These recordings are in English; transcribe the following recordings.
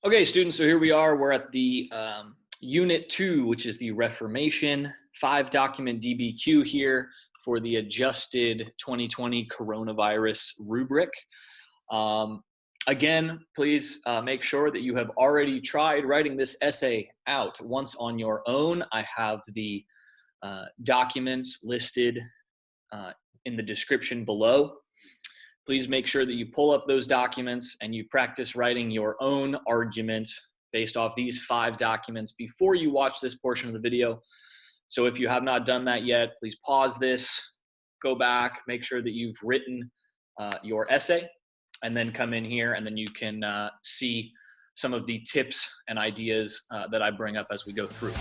Okay, students, so here we are. We're at the Unit 2, which is the Reformation 5 Document DBQ here for the adjusted 2020 coronavirus rubric. Again, please make sure that you have already tried writing this essay out once on your own. I have the documents listed in the description below. Please make sure that you pull up those documents and you practice writing your own argument based off these 5 documents before you watch this portion of the video. So if you have not done that yet, please pause this, go back, make sure that you've written your essay, and then come in here and then you can see some of the tips and ideas that I bring up as we go through.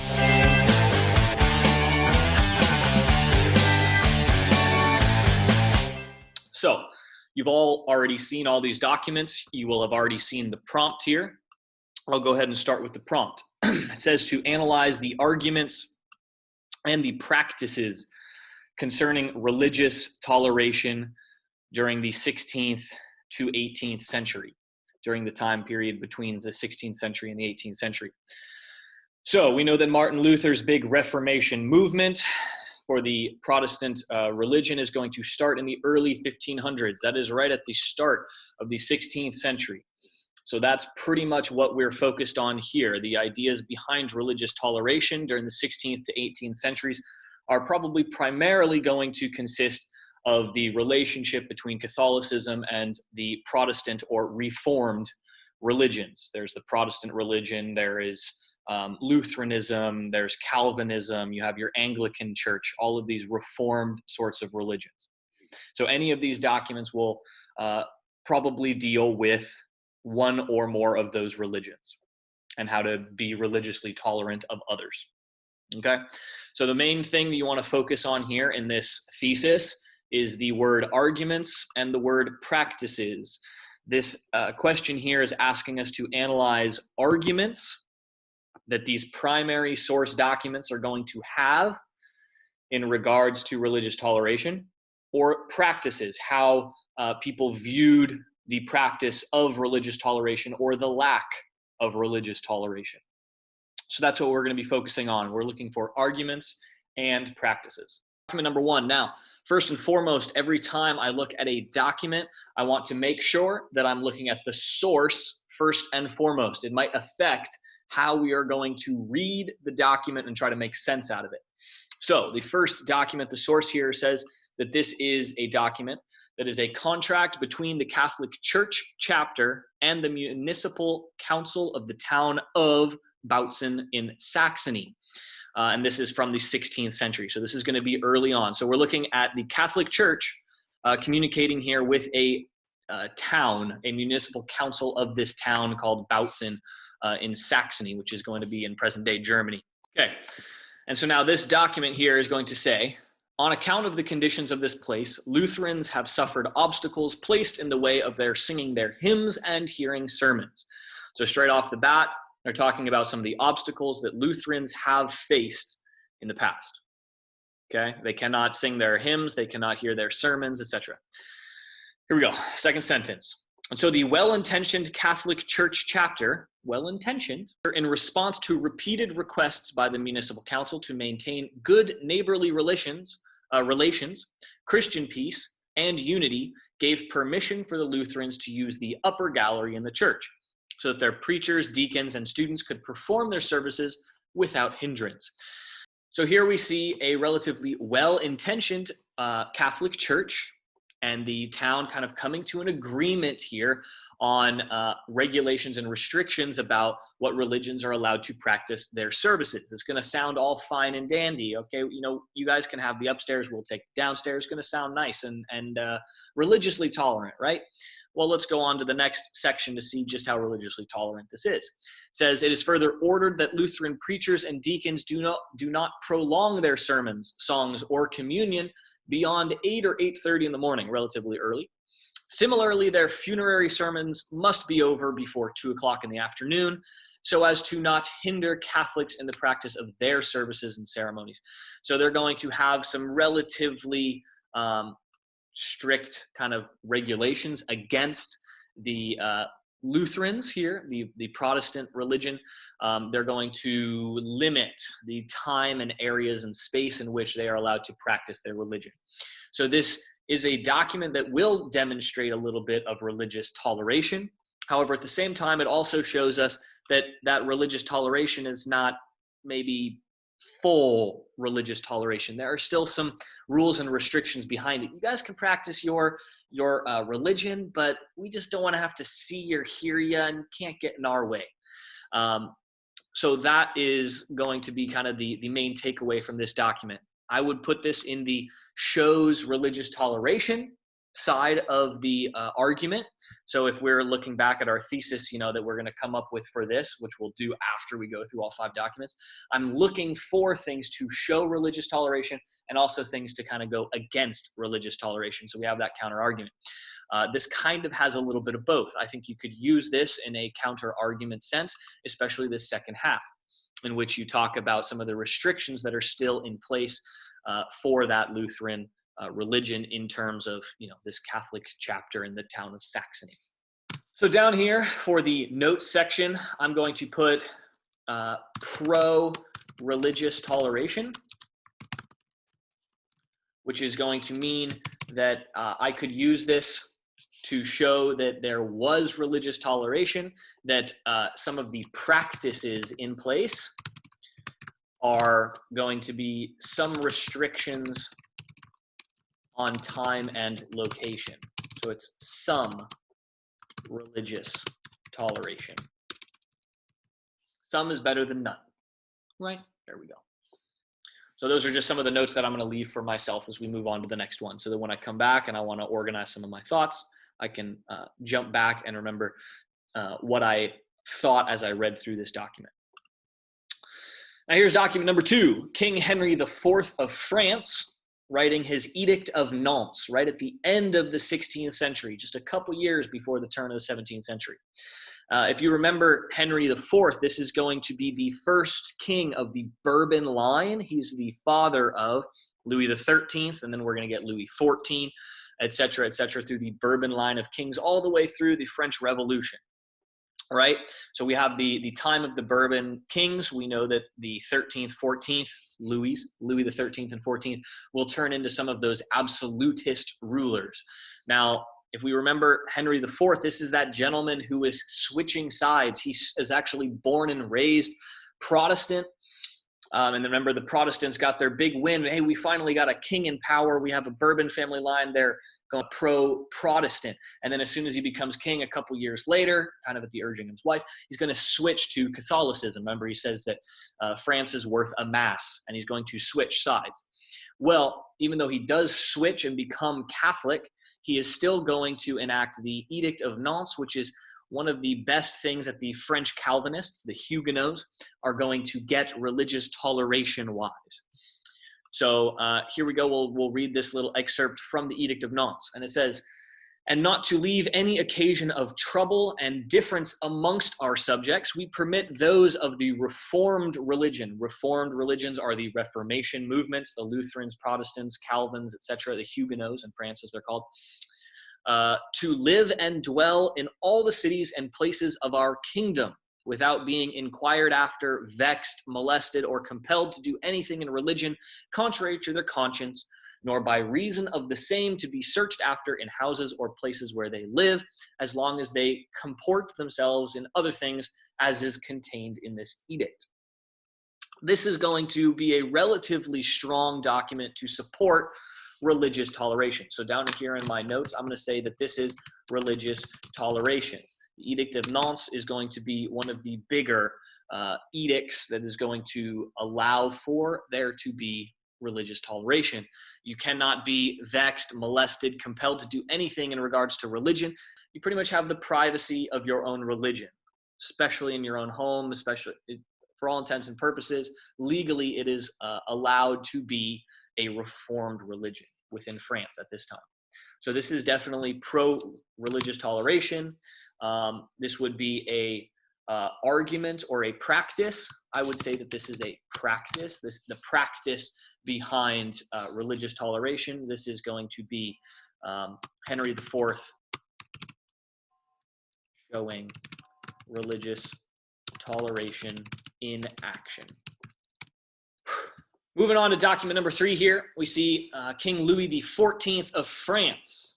So, you've all already seen all these documents. You will have already seen the prompt here. I'll go ahead and start with the prompt. It says to analyze the arguments and the practices concerning religious toleration during the 16th to 18th century, during the time period between the 16th century and the 18th century. So we know that Martin Luther's big Reformation movement for the Protestant religion is going to start in the early 1500s. That is right at the start of the 16th century. So that's pretty much what we're focused on here. The ideas behind religious toleration during the 16th to 18th centuries are probably primarily going to consist of the relationship between Catholicism and the Protestant or Reformed religions. There's the Protestant religion, there is Lutheranism, there's Calvinism, you have your Anglican church, all of these reformed sorts of religions. So any of these documents will probably deal with one or more of those religions and how to be religiously tolerant of others. Okay, so the main thing that you want to focus on here in this thesis is the word arguments and the word practices. This question here is asking us to analyze arguments that these primary source documents are going to have in regards to religious toleration, or practices, how people viewed the practice of religious toleration or the lack of religious toleration. So that's what we're going to be focusing on. We're looking for arguments and practices. Document number 1. Now, first and foremost, every time I look at a document, I want to make sure that I'm looking at the source first and foremost. It might affect how we are going to read the document and try to make sense out of it. So the first document, the source here says that this is a document that is a contract between the Catholic Church chapter and the municipal council of the town of Bautzen in Saxony. And this is from the 16th century. So this is going to be early on. So we're looking at the Catholic Church communicating here with a town, a municipal council of this town called Bautzen in Saxony, which is going to be in present-day Germany. Okay, and so now this document here is going to say, on account of the conditions of this place, Lutherans have suffered obstacles placed in the way of their singing their hymns and hearing sermons. So straight off the bat, they're talking about some of the obstacles that Lutherans have faced in the past. Okay, they cannot sing their hymns, they cannot hear their sermons, etc. Here we go, second sentence. And so the well-intentioned Catholic Church chapter, well-intentioned, in response to repeated requests by the municipal council to maintain good neighborly relations, Christian peace, and unity, gave permission for the Lutherans to use the upper gallery in the church, so that their preachers, deacons, and students could perform their services without hindrance. So here we see a relatively well-intentioned Catholic church and the town kind of coming to an agreement here on regulations and restrictions about what religions are allowed to practice their services. It's going to sound all fine and dandy. Okay, you know, you guys can have the upstairs, we'll take downstairs. It's going to sound nice and religiously tolerant, right? Well, let's go on to the next section to see just how religiously tolerant this is. It says, it is further ordered that Lutheran preachers and deacons do not prolong their sermons, songs, or communion beyond 8 or 8:30 in the morning, relatively early. Similarly, their funerary sermons must be over before 2 o'clock in the afternoon, so as to not hinder Catholics in the practice of their services and ceremonies. So they're going to have some relatively strict kind of regulations against the Lutherans here, the Protestant religion, they're going to limit the time and areas and space in which they are allowed to practice their religion. So this is a document that will demonstrate a little bit of religious toleration. However, at the same time, it also shows us that that religious toleration is not maybe full religious toleration. There are still some rules and restrictions behind it. You guys can practice your religion, but we just don't want to have to see or hear you and can't get in our way. So that is going to be kind of the main takeaway from this document. I would put this in the shows religious toleration side of the argument. So if we're looking back at our thesis, that we're going to come up with for this, which we'll do after we go through all 5 documents, I'm looking for things to show religious toleration and also things to kind of go against religious toleration. So we have that counter argument. This kind of has a little bit of both. I think you could use this in a counter argument sense, especially the second half, in which you talk about some of the restrictions that are still in place for that Lutheran religion in terms of this Catholic chapter in the town of Saxony. So down here for the notes section, I'm going to put pro-religious toleration, which is going to mean that I could use this to show that there was religious toleration, that some of the practices in place are going to be some restrictions on time and location. So it's some religious toleration. Some is better than none, right? There we go. So those are just some of the notes that I'm going to leave for myself as we move on to the next one, so that when I come back and I want to organize some of my thoughts, I can jump back and remember what I thought as I read through this document. Now here's document number 2, King Henry IV of France, writing his Edict of Nantes, right at the end of the 16th century, just a couple years before the turn of the 17th century. If you remember Henry IV, this is going to be the first king of the Bourbon line. He's the father of Louis XIII, and then we're going to get Louis XIV, et cetera, through the Bourbon line of kings all the way through the French Revolution. Right? So we have the time of the Bourbon kings. We know that the 13th, 14th, Louis the 13th and 14th will turn into some of those absolutist rulers. Now, if we remember Henry IV, this is that gentleman who is switching sides. He is actually born and raised Protestant. And remember, the Protestants got their big win. Hey, we finally got a king in power. We have a Bourbon family line. They're going pro-Protestant. And then as soon as he becomes king a couple years later, kind of at the urging of his wife, he's going to switch to Catholicism. Remember, he says that France is worth a mass, and he's going to switch sides. Well, even though he does switch and become Catholic, he is still going to enact the Edict of Nantes, which is one of the best things that the French Calvinists, the Huguenots, are going to get religious toleration-wise. So here we go. We'll read this little excerpt from the Edict of Nantes. And it says, "And not to leave any occasion of trouble and difference amongst our subjects, we permit those of the Reformed religion." Reformed religions are the Reformation movements, the Lutherans, Protestants, Calvins, etc., the Huguenots in France, as they're called, to live and dwell in all the cities and places of our kingdom, without being inquired after, vexed, molested, or compelled to do anything in religion contrary to their conscience, nor by reason of the same to be searched after in houses or places where they live, as long as they comport themselves in other things as is contained in this edict. This is going to be a relatively strong document to support religious toleration. So down here in my notes, I'm going to say that this is religious toleration. The Edict of Nantes is going to be one of the bigger edicts that is going to allow for there to be religious toleration. You cannot be vexed, molested, compelled to do anything in regards to religion. You pretty much have the privacy of your own religion, especially in your own home, especially for all intents and purposes. Legally, it is allowed to be a reformed religion within France at this time. So this is definitely pro-religious toleration. This would be a argument or a practice. I would say that this is a practice. The practice behind religious toleration. This is going to be Henry IV showing religious toleration in action. Moving on to document number 3 here, we see King Louis XIV of France.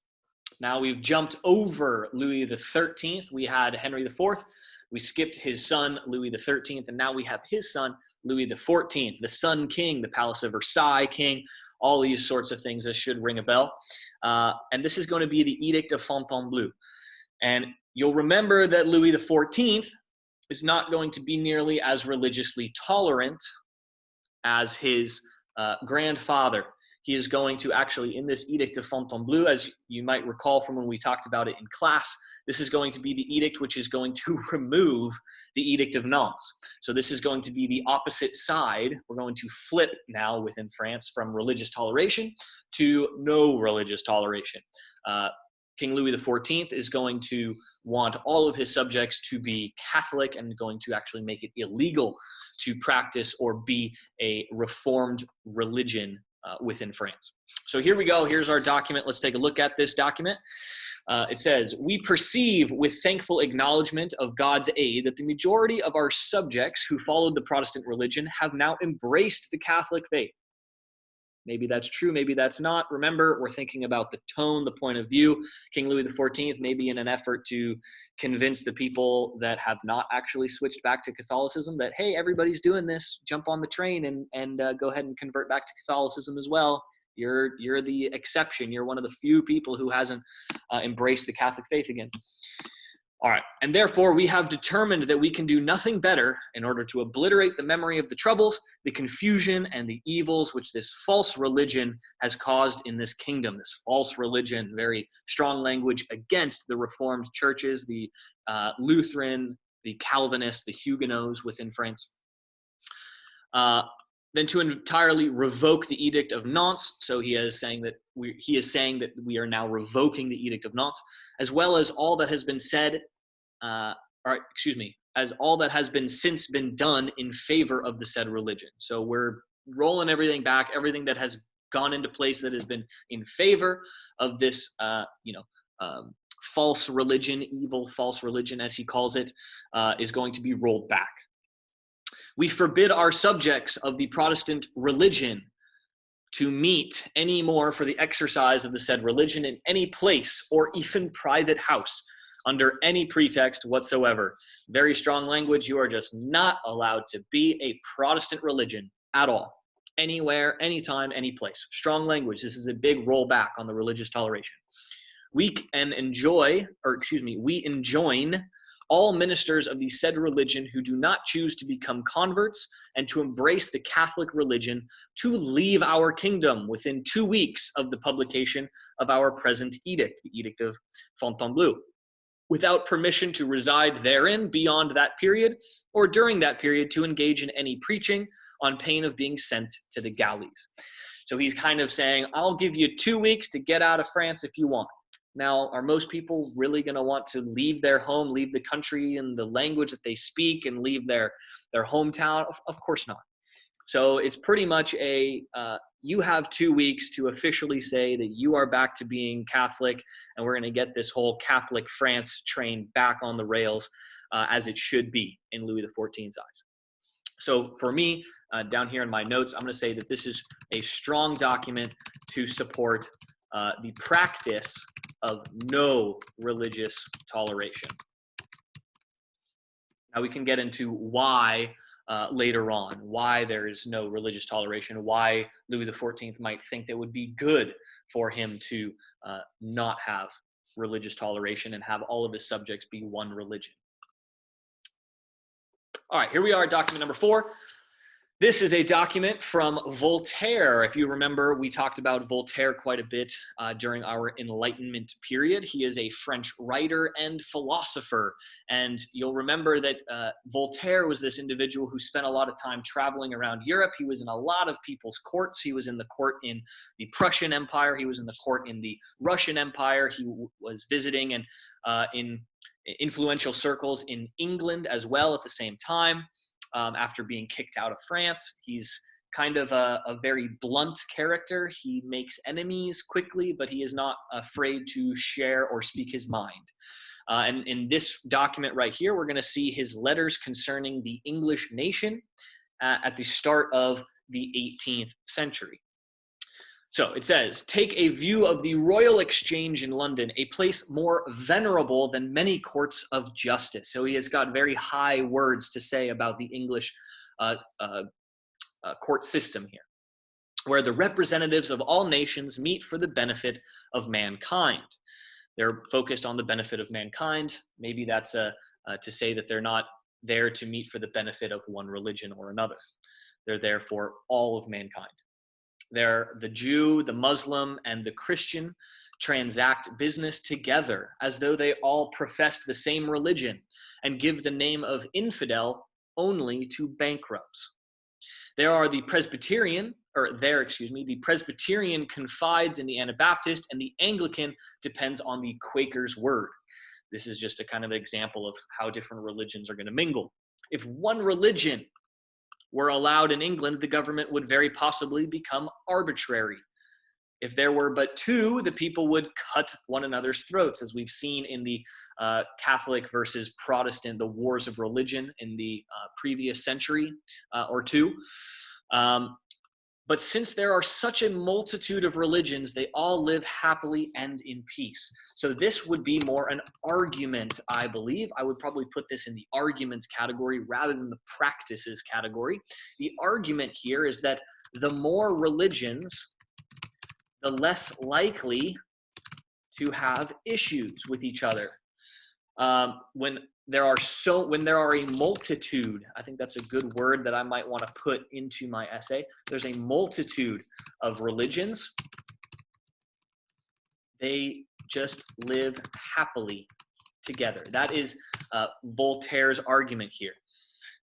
Now we've jumped over Louis XIII. We had Henry IV. We skipped his son, Louis XIII, and now we have his son, Louis XIV, the Sun King, the Palace of Versailles King, all these sorts of things that should ring a bell. And this is going to be the Edict of Fontainebleau. And you'll remember that Louis XIV is not going to be nearly as religiously tolerant as his grandfather. He is going to actually, in this Edict of Fontainebleau, as you might recall from when we talked about it in class, this is going to be the edict which is going to remove the Edict of Nantes. So this is going to be the opposite side. We're going to flip now within France from religious toleration to no religious toleration. King Louis XIV is going to want all of his subjects to be Catholic and going to actually make it illegal to practice or be a reformed religion within France. So here we go. Here's our document. Let's take a look at this document. It says, "We perceive with thankful acknowledgement of God's aid that the majority of our subjects who followed the Protestant religion have now embraced the Catholic faith." Maybe that's true, maybe that's not. Remember, we're thinking about the tone, the point of view. King Louis XIV, maybe in an effort to convince the people that have not actually switched back to Catholicism that, hey, everybody's doing this, jump on the train and go ahead and convert back to Catholicism as well. You're the exception. You're one of the few people who hasn't embraced the Catholic faith again. All right, and therefore we have determined that we can do nothing better in order to obliterate the memory of the troubles, the confusion, and the evils which this false religion has caused in this kingdom. This false religion, very strong language against the Reformed churches, the Lutheran, the Calvinist, the Huguenots within France. Then to entirely revoke the Edict of Nantes. So he is saying that we are now revoking the Edict of Nantes, as well as all that has been said, as all that has been since been done in favor of the said religion. So we're rolling everything back, everything that has gone into place that has been in favor of this, false religion, evil false religion, as he calls it, is going to be rolled back. We forbid our subjects of the Protestant religion to meet any more for the exercise of the said religion in any place or even private house under any pretext whatsoever. Very strong language. You are just not allowed to be a Protestant religion at all. Anywhere, anytime, any place. Strong language. This is a big rollback on the religious toleration. We enjoin all ministers of the said religion who do not choose to become converts and to embrace the Catholic religion to leave our kingdom within 2 weeks of the publication of our present edict, the Edict of Fontainebleau, without permission to reside therein beyond that period, or during that period to engage in any preaching on pain of being sent to the galleys. So he's kind of saying, I'll give you 2 weeks to get out of France if you want. Now, are most people really going to want to leave their home, leave the country and the language that they speak, and leave their hometown? Of course not. So it's pretty much you have 2 weeks to officially say that you are back to being Catholic, and we're going to get this whole Catholic France train back on the rails as it should be in Louis XIV's eyes. So for me, down here in my notes, I'm going to say that this is a strong document to support the practice of no religious toleration. Now we can get into why later on, why there is no religious toleration, why Louis XIV might think that would be good for him to not have religious toleration and have all of his subjects be one religion. All right, here we are, document number 4. This is a document from Voltaire. If you remember, we talked about Voltaire quite a bit during our Enlightenment period. He is a French writer and philosopher. And you'll remember that Voltaire was this individual who spent a lot of time traveling around Europe. He was in a lot of people's courts. He was in the court in the Prussian Empire. He was in the court in the Russian Empire. He was visiting and in influential circles in England as well at the same time. After being kicked out of France, he's kind of a very blunt character. He makes enemies quickly, but he is not afraid to share or speak his mind. And in this document right here, we're going to see his letters concerning the English nation at the start of the 18th century. So it says, take a view of the Royal Exchange in London, a place more venerable than many courts of justice. So he has got very high words to say about the English court system here, where the representatives of all nations meet for the benefit of mankind. They're focused on the benefit of mankind. Maybe that's to say that they're not there to meet for the benefit of one religion or another. They're there for all of mankind. The Jew, the Muslim, and the Christian transact business together as though they all professed the same religion and give the name of infidel only to bankrupts. The Presbyterian confides in the Anabaptist, and the Anglican depends on the Quaker's word. This is just a kind of example of how different religions are going to mingle. If one religion were allowed in England, the government would very possibly become arbitrary. If there were but two, the people would cut one another's throats, as we've seen in the Catholic versus Protestant, the wars of religion in the previous century or two. But since there are such a multitude of religions, they all live happily and in peace. So this would be more an argument, I believe. I would probably put this in the arguments category rather than the practices category. The argument here is that the more religions, the less likely to have issues with each other. When there are a multitude, I think that's a good word that I might want to put into my essay. There's a multitude of religions. They just live happily together. That is Voltaire's argument here.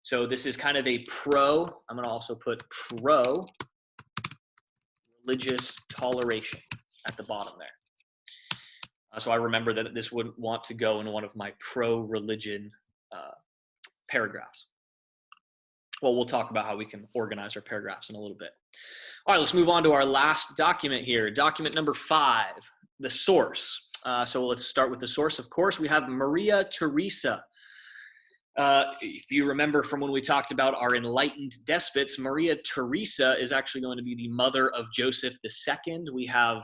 So this is kind of a I'm going to also put pro-religious toleration at the bottom there. So I remember that this would want to go in one of my pro-religion paragraphs. Well, we'll talk about how we can organize our paragraphs in a little bit. All right, let's move on to our last document here. Document number 5, the source. So let's start with the source. Of course, we have Maria Theresa. If you remember from when we talked about our enlightened despots, Maria Theresa is actually going to be the mother of Joseph II. We have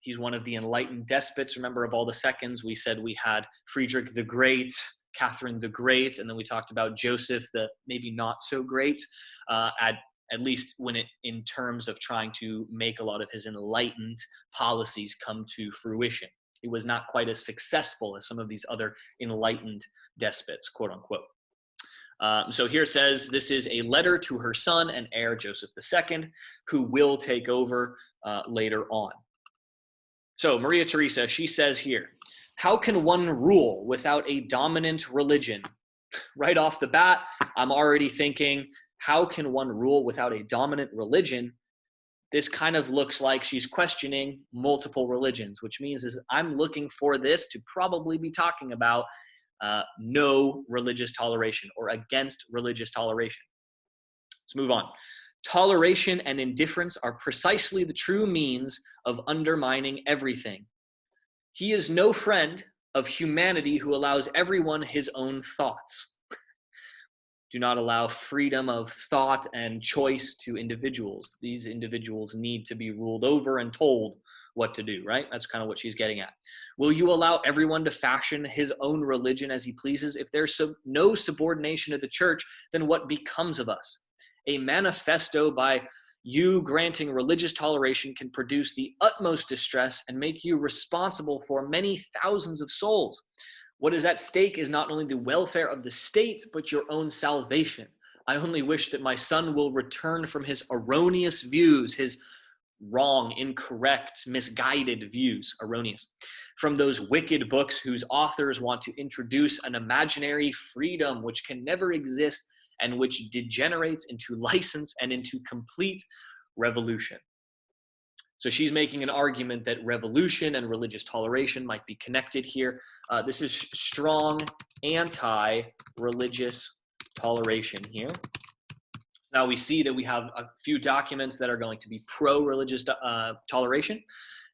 he's one of the enlightened despots. Remember, of all the seconds, we said we had Friedrich the Great, Catherine the Great, and then we talked about Joseph the maybe not so great, at least in terms of trying to make a lot of his enlightened policies come to fruition. He was not quite as successful as some of these other enlightened despots, quote unquote. So here it says, this is a letter to her son and heir, Joseph II, who will take over later on. So Maria Theresa, she says here, how can one rule without a dominant religion? Right off the bat, I'm already thinking, how can one rule without a dominant religion? This kind of looks like she's questioning multiple religions, which means I'm looking for this to probably be talking about no religious toleration or against religious toleration. Let's move on. Toleration and indifference are precisely the true means of undermining everything. He is no friend of humanity who allows everyone his own thoughts. Do not allow freedom of thought and choice to individuals. These individuals need to be ruled over and told what to do, right? That's kind of what she's getting at. Will you allow everyone to fashion his own religion as he pleases? If there's no subordination to the church, then what becomes of us? A manifesto by you granting religious toleration can produce the utmost distress and make you responsible for many thousands of souls. What is at stake is not only the welfare of the state, but your own salvation. I only wish that my son will return from his erroneous views, his wrong, incorrect, misguided views, erroneous, from those wicked books whose authors want to introduce an imaginary freedom which can never exist and which degenerates into license and into complete revolution. So she's making an argument that revolution and religious toleration might be connected here. This is strong anti-religious toleration here. Now we see that we have a few documents that are going to be pro-religious toleration.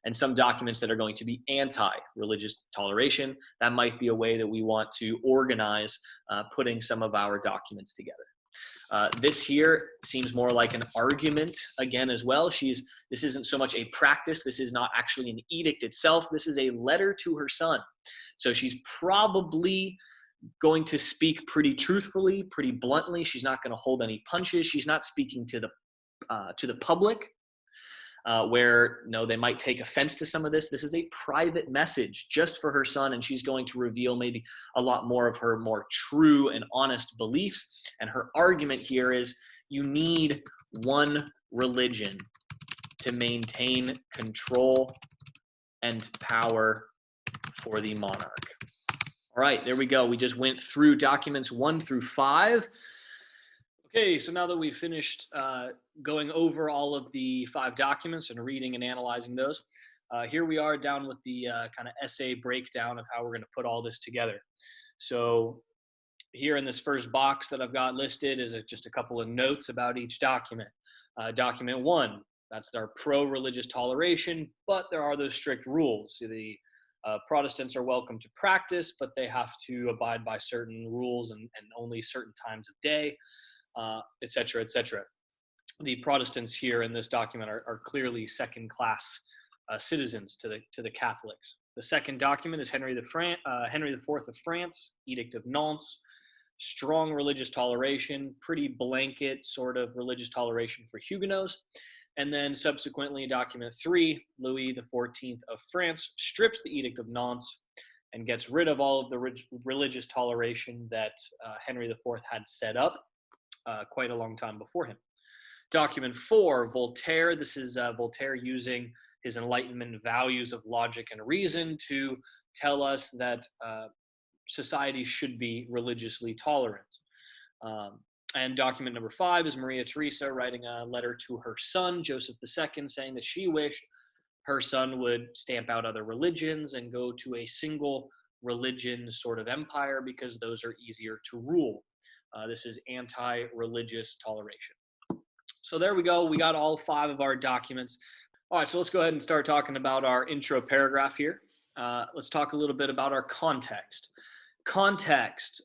and some documents that are going to be anti-religious toleration. That might be a way that we want to organize putting some of our documents together. This here seems more like an argument again as well. This isn't so much a practice. This is not actually an edict itself. This is a letter to her son. So she's probably going to speak pretty truthfully, pretty bluntly. She's not going to hold any punches. She's not speaking to the public, where they might take offense to some of this. This is a private message just for her son, and she's going to reveal maybe a lot more of her more true and honest beliefs. And her argument here is you need one religion to maintain control and power for the monarch. All right, there we go. We just went through documents 1 through 5. Okay, so now that we've finished going over all of the 5 documents and reading and analyzing those, here we are down with the kind of essay breakdown of how we're going to put all this together. So here in this first box that I've got listed is just a couple of notes about each document. Document 1, that's our pro-religious toleration, but there are those strict rules. The Protestants are welcome to practice, but they have to abide by certain rules and only certain times of day, et cetera, et cetera. The Protestants here in this document are clearly second-class citizens to the Catholics. The second document is Henry IV of France, Edict of Nantes, strong religious toleration, pretty blanket sort of religious toleration for Huguenots. And then subsequently, document 3, Louis XIV of France strips the Edict of Nantes and gets rid of all of the religious toleration that Henry IV had set up quite a long time before him. Document 4, Voltaire. This is Voltaire using his Enlightenment values of logic and reason to tell us that society should be religiously tolerant. And document number 5 is Maria Theresa writing a letter to her son, Joseph II, saying that she wished her son would stamp out other religions and go to a single religion sort of empire because those are easier to rule. This is anti-religious toleration. So there we go. We got all 5 of our documents. All right, so let's go ahead and start talking about our intro paragraph here. Let's talk a little bit about our context. Context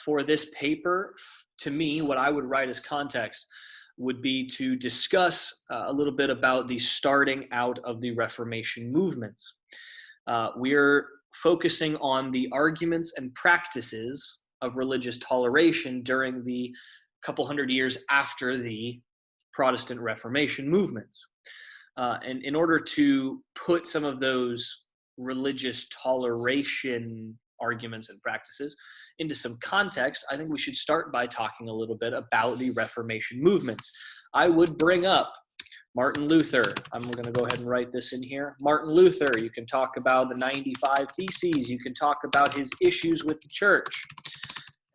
for this paper, to me, what I would write as context would be to discuss a little bit about the starting out of the Reformation movements. We're focusing on the arguments and practices of religious toleration during the couple hundred years after the Protestant Reformation movements. And in order to put some of those religious toleration arguments and practices into some context, I think we should start by talking a little bit about the Reformation movements. I would bring up Martin Luther. I'm going to go ahead and write this in here. Martin Luther, you can talk about the 95 Theses. You can talk about his issues with the church.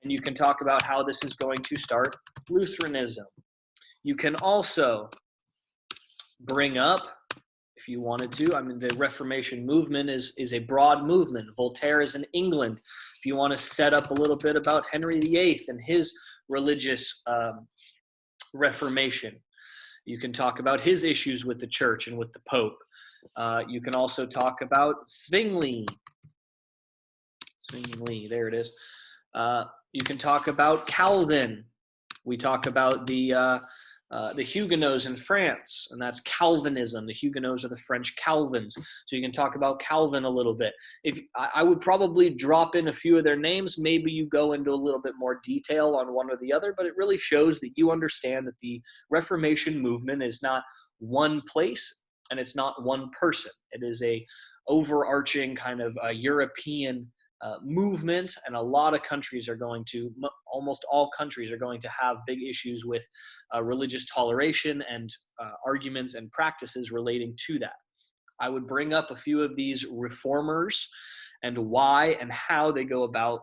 And you can talk about how this is going to start Lutheranism. You can also bring up, if you wanted to, I mean, the Reformation movement is a broad movement. Voltaire is in England. If you want to set up a little bit about Henry VIII and his religious Reformation, you can talk about his issues with the church and with the Pope. You can also talk about Zwingli. Zwingli, there it is. You can talk about Calvin. We talk about the Huguenots in France, and that's Calvinism. The Huguenots are the French Calvins. So you can talk about Calvin a little bit. I would probably drop in a few of their names. Maybe you go into a little bit more detail on one or the other, but it really shows that you understand that the Reformation movement is not one place and it's not one person. It is a overarching kind of European movement, and a lot of countries are going to, almost all countries are going to have big issues with religious toleration and arguments and practices relating to that. I would bring up a few of these reformers and why and how they go about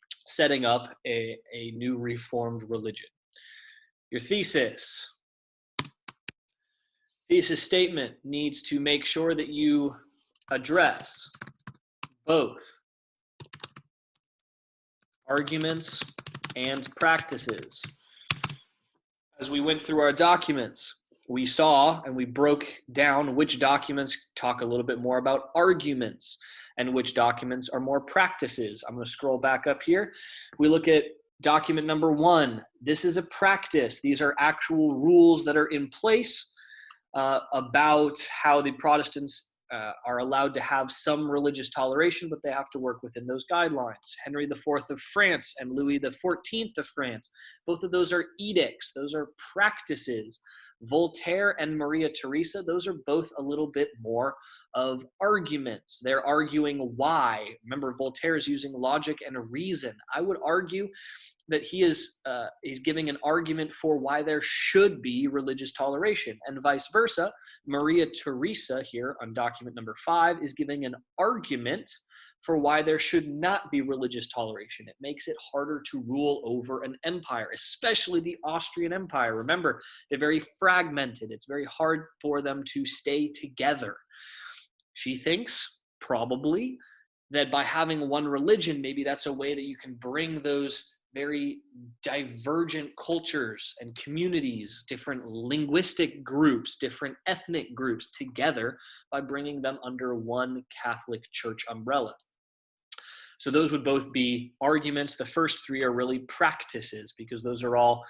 setting up a new reformed religion. Your thesis statement needs to make sure that you address both arguments and practices. As we went through our documents, we saw and we broke down which documents talk a little bit more about arguments and which documents are more practices. I'm going to scroll back up here. We look at document number 1. This is a practice. These are actual rules that are in place about how the Protestants are allowed to have some religious toleration, but they have to work within those guidelines. Henry IV of France and Louis XIV of France, both of those are edicts. Those are practices. Voltaire and Maria Theresa, those are both a little bit more of arguments. They're arguing why. Remember, Voltaire is using logic and reason. I would argue that he's giving an argument for why there should be religious toleration, and vice versa. Maria Theresa here on document number 5 is giving an argument for why there should not be religious toleration. It makes it harder to rule over an empire, especially the Austrian Empire. Remember, they're very fragmented. It's very hard for them to stay together. She thinks, probably, that by having one religion, maybe that's a way that you can bring those very divergent cultures and communities, different linguistic groups, different ethnic groups together by bringing them under one Catholic Church umbrella. So those would both be arguments. The first 3 are really practices, because those are all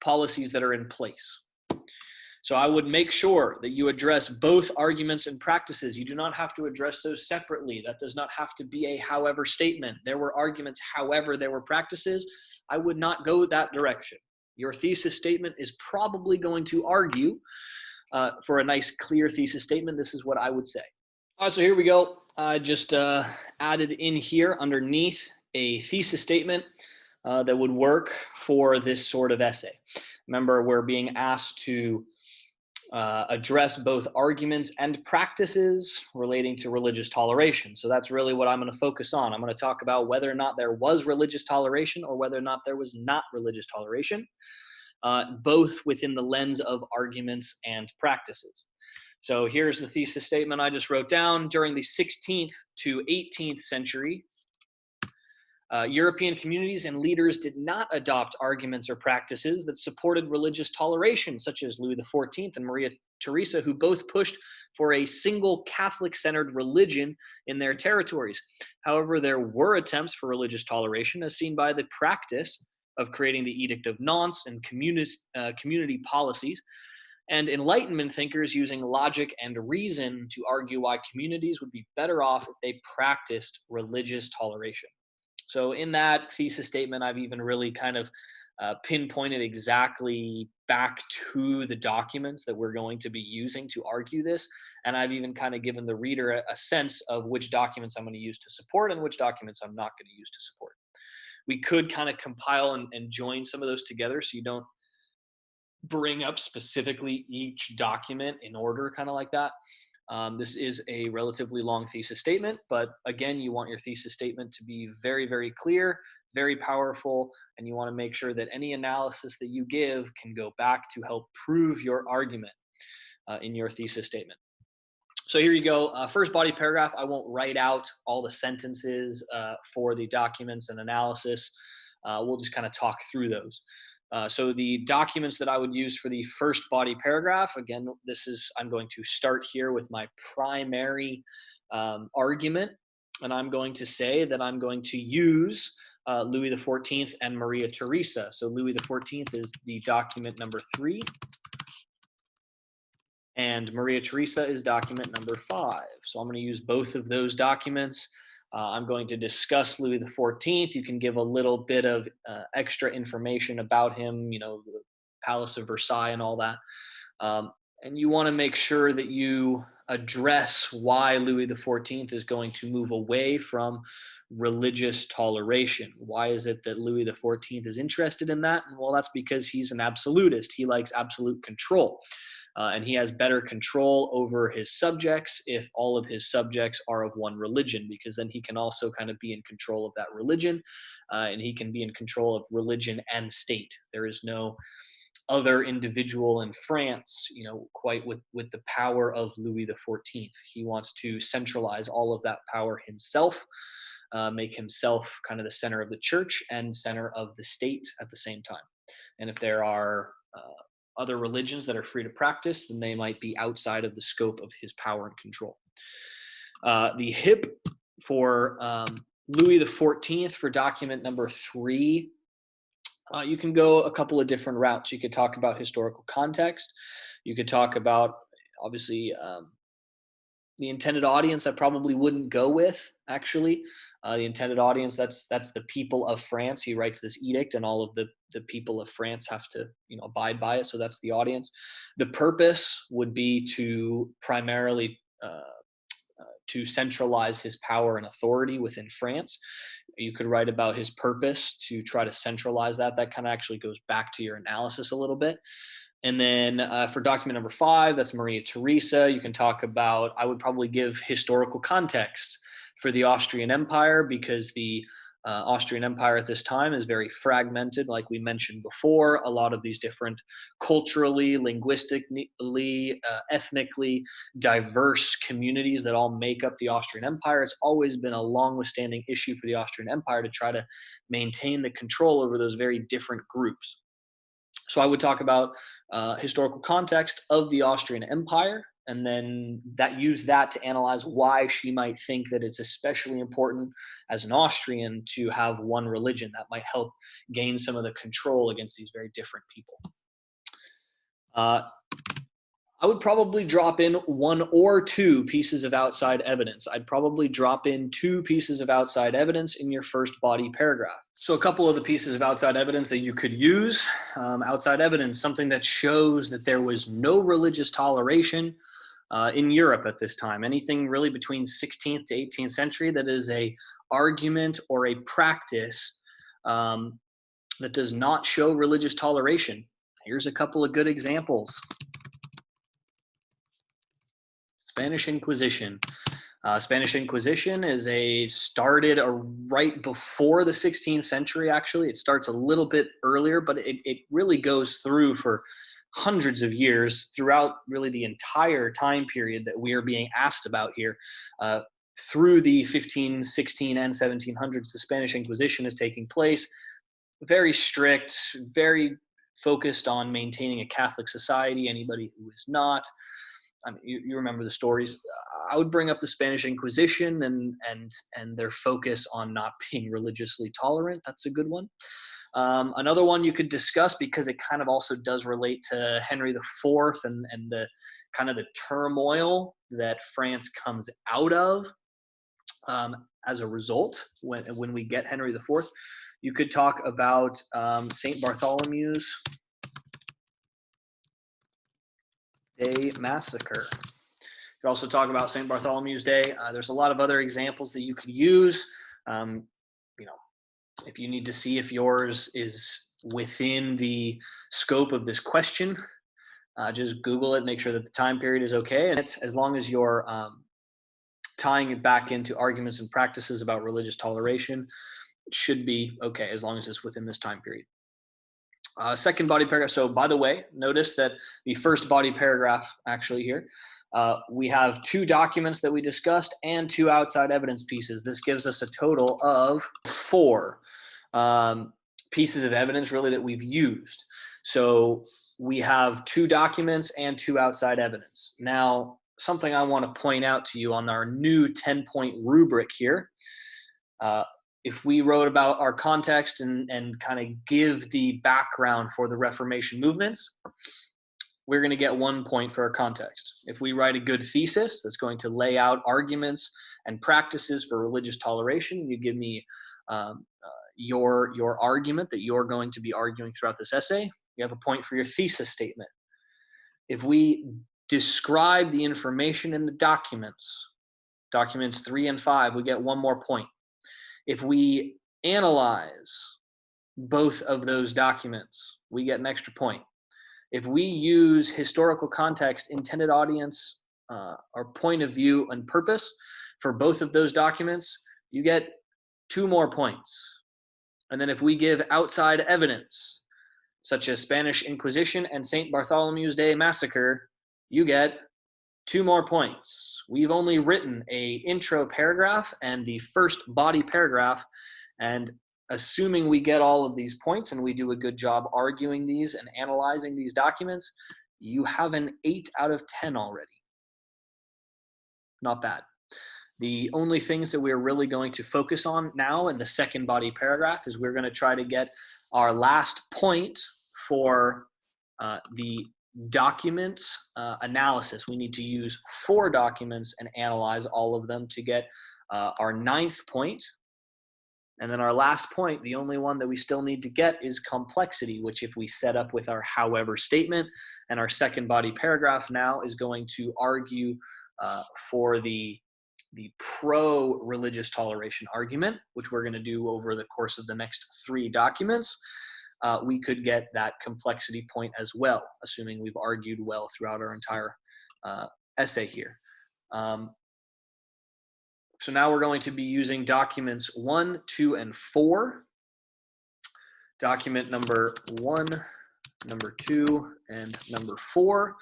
policies that are in place. So I would make sure that you address both arguments and practices. You do not have to address those separately. That does not have to be a however statement. There were arguments, however, there were practices. I would not go that direction. Your thesis statement is probably going to argue for a nice, clear thesis statement. This is what I would say. All right, so here we go. I just added in here underneath a thesis statement that would work for this sort of essay. Remember, we're being asked to address both arguments and practices relating to religious toleration. So that's really what I'm going to focus on. I'm going to talk about whether or not there was religious toleration or whether or not there was not religious toleration, both within the lens of arguments and practices. So here's the thesis statement I just wrote down. During the 16th to 18th century, European communities and leaders did not adopt arguments or practices that supported religious toleration, such as Louis XIV and Maria Theresa, who both pushed for a single Catholic-centered religion in their territories. However, there were attempts for religious toleration, as seen by the practice of creating the Edict of Nantes and community policies, and Enlightenment thinkers using logic and reason to argue why communities would be better off if they practiced religious toleration. So in that thesis statement, I've even really kind of pinpointed exactly back to the documents that we're going to be using to argue this. And I've even kind of given the reader a sense of which documents I'm going to use to support and which documents I'm not going to use to support. We could kind of compile and join some of those together so you don't bring up specifically each document in order, kind of like that. This is a relatively long thesis statement, but again, you want your thesis statement to be very, very clear, very powerful, and you want to make sure that any analysis that you give can go back to help prove your argument in your thesis statement. So here you go. First body paragraph. I won't write out all the sentences for the documents and analysis. We'll just kind of talk through those. So the documents that I would use for the first body paragraph, again, I'm going to start here with my primary argument, and I'm going to say that I'm going to use Louis XIV and Maria Theresa. So Louis XIV is the document number 3, and Maria Theresa is document number 5. So I'm going to use both of those documents. I'm going to discuss Louis XIV. You can give a little bit of extra information about him, the Palace of Versailles and all that. And you want to make sure that you address why Louis XIV is going to move away from religious toleration. Why is it that Louis XIV is interested in that? Well, that's because he's an absolutist. He likes absolute control. And he has better control over his subjects if all of his subjects are of one religion, because then he can also kind of be in control of that religion, and he can be in control of religion and state. There is no other individual in France, quite with the power of Louis XIV. He wants to centralize all of that power himself, make himself kind of the center of the church and center of the state at the same time. And if there are other religions that are free to practice, then they might be outside of the scope of his power and control. The HIP for Louis XIV for document number 3, you can go a couple of different routes. You could talk about historical context. You could talk about, obviously, the intended audience. I probably wouldn't go with, actually. The intended audience, that's the people of France. He writes this edict, and all of the people of France have to, abide by it. So that's the audience. The purpose would be to primarily to centralize his power and authority within France. You could write about his purpose to try to centralize that. That kind of actually goes back to your analysis a little bit. And then for document number 5, that's Maria Theresa. You can talk about, I would probably give historical context for the Austrian Empire, because the Austrian Empire at this time is very fragmented, like we mentioned before. A lot of these different culturally, linguistically, ethnically diverse communities that all make up the Austrian Empire. It's always been a long-withstanding issue for the Austrian Empire to try to maintain the control over those very different groups. So I would talk about historical context of the Austrian Empire, and then use that to analyze why she might think that it's especially important as an Austrian to have one religion. That might help gain some of the control against these very different people. I would probably drop in 1 or 2 pieces of outside evidence. I'd probably drop in 2 pieces of outside evidence in your first body paragraph. So a couple of the pieces of outside evidence that you could use. Outside evidence, something that shows that there was no religious toleration in Europe at this time. Anything really between 16th to 18th century that is a argument or a practice that does not show religious toleration. Here's a couple of good examples. Spanish Inquisition. Spanish Inquisition started right before the 16th century, actually. It starts a little bit earlier, but it really goes through for hundreds of years throughout really the entire time period that we are being asked about here. Through the 15, 16, and 1700s, the Spanish Inquisition is taking place. Very strict, very focused on maintaining a Catholic society. Anybody who is not, I mean, you remember the stories. I would bring up the Spanish Inquisition and their focus on not being religiously tolerant. That's a good one. Another one you could discuss, because it kind of also does relate to Henry IV and the kind of the turmoil that France comes out of as a result when we get Henry IV. You could talk about St. Bartholomew's Day Massacre. You could also talk about St. Bartholomew's Day. There's a lot of other examples that you could use. If you need to see if yours is within the scope of this question, just Google it, make sure that the time period is okay. And as long as you're tying it back into arguments and practices about religious toleration, it should be okay as long as it's within this time period. Second body paragraph. So by the way, notice that the first body paragraph actually here, we have 2 documents that we discussed and 2 outside evidence pieces. This gives us a total of 4 pieces of evidence really that we've used. So we have 2 documents and 2 outside evidence. Now, something I want to point out to you on our new 10-point rubric here, if we wrote about our context and kind of give the background for the Reformation movements, we're going to get 1 point for our context. If we write a good thesis that's going to lay out arguments and practices for religious toleration, you give me your argument that you're going to be arguing throughout this essay, you have a point for your thesis statement. If we describe the information in the documents 3 and 5, we get 1 more point. If we analyze both of those documents, we get an extra point. If we use historical context, intended audience, or point of view and purpose for both of those documents, you get 2 more points. And then if we give outside evidence, such as Spanish Inquisition and St. Bartholomew's Day Massacre, you get 2 more points. We've only written an intro paragraph and the first body paragraph, and assuming we get all of these points and we do a good job arguing these and analyzing these documents, you have an 8 out of 10 already. Not bad. The only things that we're really going to focus on now in the second body paragraph is we're going to try to get our last point for the documents analysis. We need to use 4 documents and analyze all of them to get our 9th point. And then our last point, the only one that we still need to get, is complexity, which if we set up with our however statement, and our second body paragraph now is going to argue for the pro-religious toleration argument, which we're going to do over the course of the next 3 documents. We could get that complexity point as well, assuming we've argued well throughout our entire essay here. So now we're going to be using documents 1, 2, and 4. Document number 1, number 2, and number 4.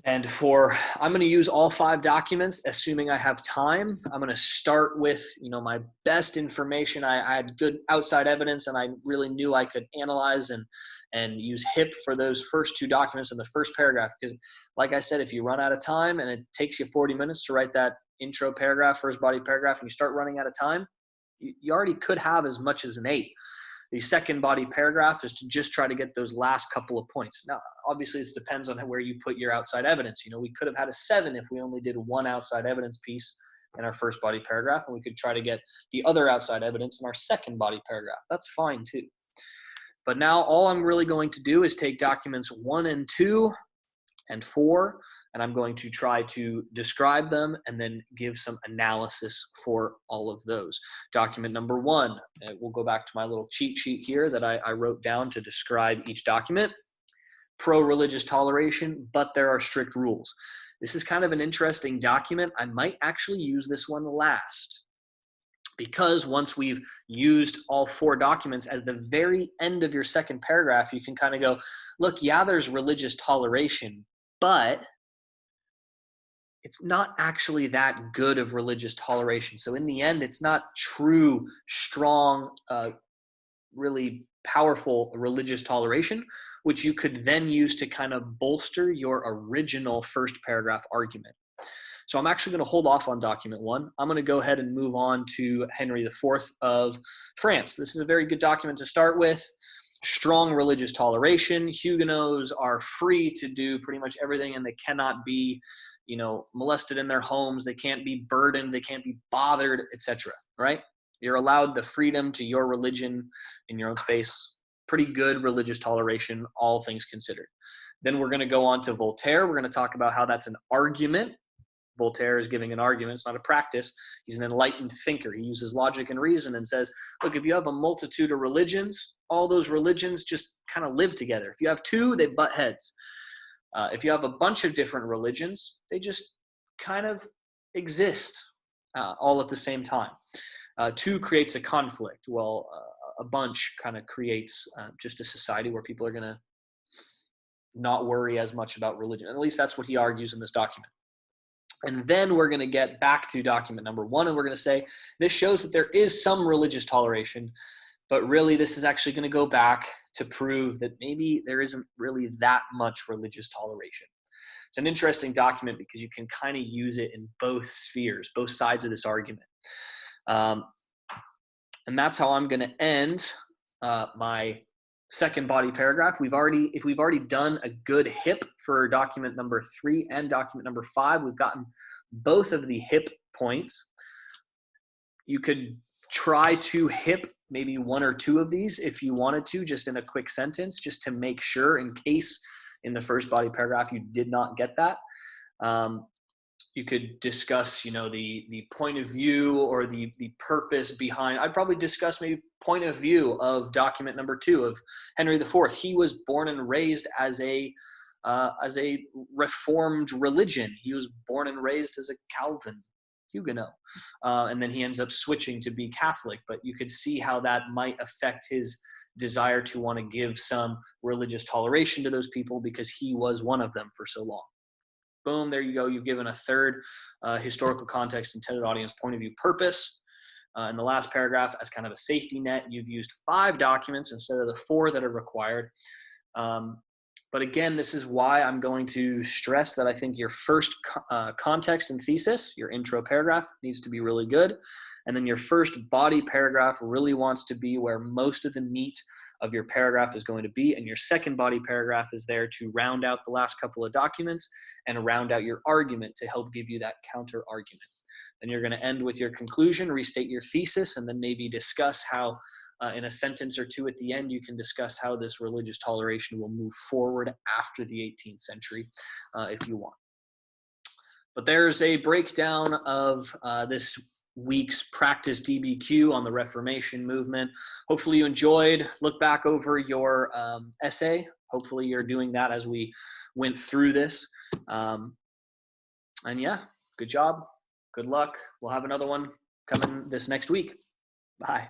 And I'm going to use all 5 documents, assuming I have time. I'm going to start with, my best information. I had good outside evidence, and I really knew I could analyze and use HIP for those first 2 documents in the first paragraph. Because, like I said, if you run out of time and it takes you 40 minutes to write that intro paragraph, first body paragraph, and you start running out of time, you already could have as much as an 8. The second body paragraph is to just try to get those last couple of points. Now, obviously, this depends on where you put your outside evidence. We could have had a 7 if we only did 1 outside evidence piece in our first body paragraph, and we could try to get the other outside evidence in our second body paragraph. That's fine too. But now all I'm really going to do is take documents 1 and 2 and 4, and I'm going to try to describe them and then give some analysis for all of those. Document number 1, we'll go back to my little cheat sheet here that I wrote down to describe each document. Pro-religious toleration, but there are strict rules. This is kind of an interesting document. I might actually use this one last, because once we've used all 4 documents, as the very end of your second paragraph, you can kind of go, look, yeah, there's religious toleration, but it's not actually that good of religious toleration. So in the end, it's not true, strong, really powerful religious toleration, which you could then use to kind of bolster your original first paragraph argument. So I'm actually going to hold off on document 1. I'm going to go ahead and move on to Henry IV of France. This is a very good document to start with. Strong religious toleration. Huguenots are free to do pretty much everything, and they cannot be, molested in their homes. They can't be burdened. They can't be bothered, etc. Right? You're allowed the freedom to your religion in your own space. Pretty good religious toleration, all things considered. Then we're going to go on to Voltaire. We're going to talk about how that's an argument. Voltaire is giving an argument. It's not a practice. He's an enlightened thinker. He uses logic and reason and says, look, if you have a multitude of religions, all those religions just kind of live together. If you have 2, they butt heads. If you have a bunch of different religions, they just kind of exist all at the same time. 2 creates a conflict. Well, a bunch kind of creates just a society where people are going to not worry as much about religion. At least that's what he argues in this document. And then we're going to get back to document number 1, and we're going to say, this shows that there is some religious toleration, but really this is actually going to go back to prove that maybe there isn't really that much religious toleration. It's an interesting document because you can kind of use it in both spheres, both sides of this argument. And that's how I'm going to end my second body paragraph. If we've already done a good HIP for document number 3 and document number 5, we've gotten both of the HIP points. You could try to HIP maybe 1 or 2 of these if you wanted to, just in a quick sentence, just to make sure in case in the first body paragraph you did not get that. You could discuss, the point of view or the purpose behind. I'd probably discuss maybe point of view of document number 2 of Henry IV. He was born and raised as a reformed religion. He was born and raised as a Calvin Huguenot, and then he ends up switching to be Catholic. But you could see how that might affect his desire to want to give some religious toleration to those people because he was one of them for so long. Boom, there you go. You've given a third historical context, intended audience, point of view, purpose. In the last paragraph, as kind of a safety net, you've used 5 documents instead of the 4 that are required. But again, this is why I'm going to stress that I think your first context and thesis, your intro paragraph, needs to be really good. And then your first body paragraph really wants to be where most of the meat of your paragraph is going to be. And your second body paragraph is there to round out the last couple of documents and round out your argument to help give you that counter argument. Then you're going to end with your conclusion, restate your thesis, and then maybe discuss how in a sentence or 2 at the end, you can discuss how this religious toleration will move forward after the 18th century, if you want. But there's a breakdown of this week's practice DBQ on the Reformation movement. Hopefully you enjoyed. Look back over your essay. Hopefully you're doing that as we went through this. And yeah, good job. Good luck. We'll have another one coming this next week. Bye.